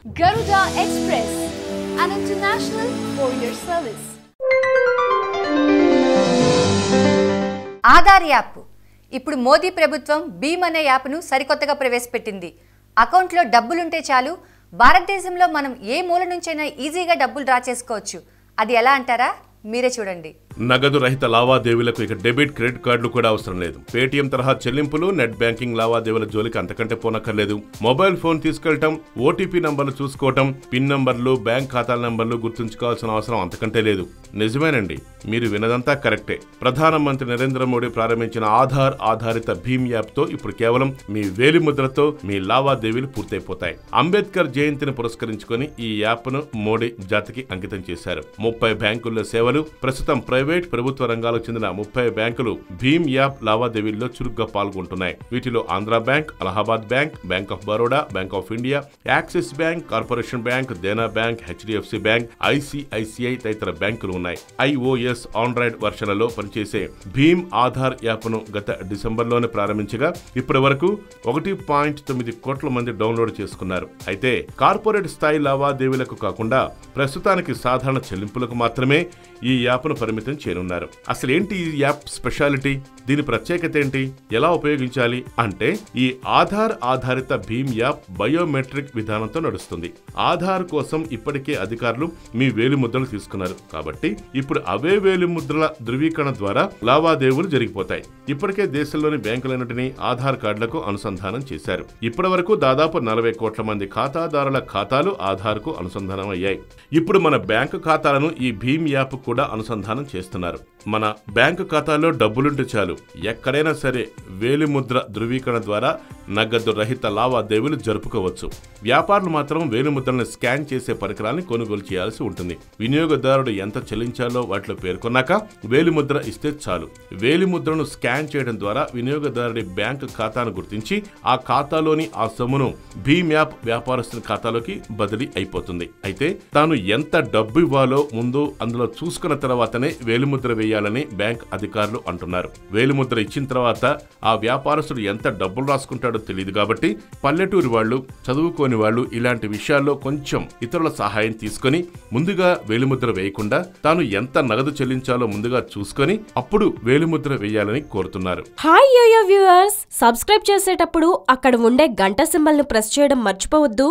Garuda Express, an international courier service. Aadhaar app ఇప్పుడు మోదీ ప్రభుత్వం భీమ్ అనే యాప్ను సరికొత్తగా ప్రవేశపెట్టింది. అకౌంట్లో డబ్బులుంటే చాలు, భారతదేశంలో మనం ఏ మూల నుంచైనా ఈజీగా డబ్బులు డ్రా చేసుకోవచ్చు. అది ఎలా అంటారా? మీరే చూడండి. నగదు రహిత లావాదేవీలకు ఇక డెబిట్ క్రెడిట్ కార్డులు కూడా అవసరం లేదు. పేటీఎం తరహా చెల్లింపులు, నెట్ బ్యాంకింగ్ లావాదేవీల జోలికి అంతకంటే పోనక్కర్లేదు. మొబైల్ ఫోన్ తీసుకెళ్లటం, ఓటీపీ నంబర్లు చూసుకోవటం, పిన్ నంబర్లు, బ్యాంక్ ఖాతాల నంబర్లు గుర్తుంచుకోవాల్సిన అవసరం అంతకంటే లేదు. నిజమేనండి, మీరు వినదంతా కరెక్టే. ప్రధానమంత్రి నరేంద్ర మోడీ ప్రారంభించిన ఆధార్ ఆధారిత భీమ్ యాప్ తో ఇప్పుడు కేవలం మీ వేలిముద్రతో మీ లావాదేవీలు పూర్తయిపోతాయి. అంబేద్కర్ జయంతిని పురస్కరించుకొని ఈ యాప్ ను మోడీ జాతికి అంకితం చేశారు. 30 బ్యాంకుల్లో సేవలు, ప్రస్తుతం ప్రైవేట్, ప్రభుత్వ రంగాలకు చెందిన 30 బ్యాంకులు భీమ్ యాప్ లావాదేవీల్లో చురుగ్గా పాల్గొంటున్నాయి. వీటిలో Andhra bank, Allahabad bank, bank of Baroda, bank of India, Axis bank, Corporation bank, Dena bank, HDFC bank, ICICI తదితర బ్యాంకులు ఉన్నాయి. iOS, ఆండ్రాయిడ్ వర్షన్లలో పనిచేసే భీమ్ ఆధార్ యాప్ ను గత డిసెంబర్లోనే ప్రారంభించగా ఇప్పటి వరకు 1.9 కోట్ల మంది డౌన్లోడ్ చేసుకున్నారు. అయితే కార్పొరేట్ స్థాయి లావాదేవీలకు కాకుండా ప్రస్తుతానికి సాధారణ చెల్లింపులకు మాత్రమే ఈ యాప్ను పరిమితం చేయనున్నారు. అసలు ఏంటి ఈ యాప్ స్పెషాలిటీ? దీని ప్రత్యేకత ఏంటి? ఎలా ఉపయోగించాలి అంటే, ఈ ఆధార్ ఆధారిత భీమ్ యాప్ బయోమెట్రిక్ విధానంతో నడుస్తుంది. ఆధార్ కోసం ఇప్పటికే అధికారులు మీ వేలిముద్రలు తీసుకున్నారు కాబట్టి ఇప్పుడు అవే వేలిముద్రల ధృవీకరణ ద్వారా లావాదేవీలు జరిగిపోతాయి. ఇప్పటికే దేశంలోని బ్యాంకులన్నింటినీ ఆధార్ కార్డులకు అనుసంధానం చేశారు. ఇప్పటి వరకు దాదాపు 40 కోట్ల మంది ఖాతాదారుల ఖాతాలు ఆధార్ కు అనుసంధానం అయ్యాయి. ఇప్పుడు మన బ్యాంకు ఖాతాలను ఈ భీమ్ యాప్ కూడా అనుసంధానం చేస్తున్నారు. మన బ్యాంకు ఖాతాలో డబ్బులుంటే చాలు, ఎక్కడైనా సరే వేలిముద్ర ధృవీకరణ ద్వారా నగదు రహిత లావాదేవీలు జరుపుకోవచ్చు. వ్యాపారులు మాత్రం వేలిముద్రలను స్కాన్ చేసే పరికరాన్ని కొనుగోలు చేయాల్సి ఉంటుంది. వినియోగదారుడు ఎంత చెల్లించాలో వాటిలో పేర్కొన్నాక వేలిముద్ర ఇస్తే చాలు. వేలిముద్రను స్కాన్ చేయడం ద్వారా వినియోగదారుడి బ్యాంకు ఖాతాను గుర్తించి ఆ ఖాతాలోని ఆ సొమ్మును భీమ్ యాప్ వ్యాపారస్తుని ఖాతాలోకి బదిలీ అయిపోతుంది. అయితే తాను ఎంత డబ్బు ఇవ్వాలో ముందు అందులో చూసుకున్న తర్వాతనే వేలిముద్ర వేయాలని బ్యాంక్ అధికారులు అంటున్నారు. వేలిముద్ర ఇచ్చిన తర్వాత ఆ వ్యాపారస్తుడు ఎంత డబ్బులు రాసుకుంటాడో తెలియదు కాబట్టి పల్లెటూరి వాళ్ళు, చదువుకోని వాళ్ళు ఇలాంటి విషయాల్లో కొంచెం ఇతరుల సహాయం తీసుకొని ముందుగా వేలిముద్ర వేయకుండా తాను ఎంత నగదు చెల్లించాలో ముందుగా చూసుకొని అప్పుడు వేలిముద్ర వేయాలని కోరుతున్నారు. హాయ్ యోయో వ్యూవర్స్, సబ్స్క్రైబ్ చేసేటప్పుడు అక్కడ ఉండే గంట సింబల్ ను ప్రెస్ చేయడం మర్చిపోవద్దు.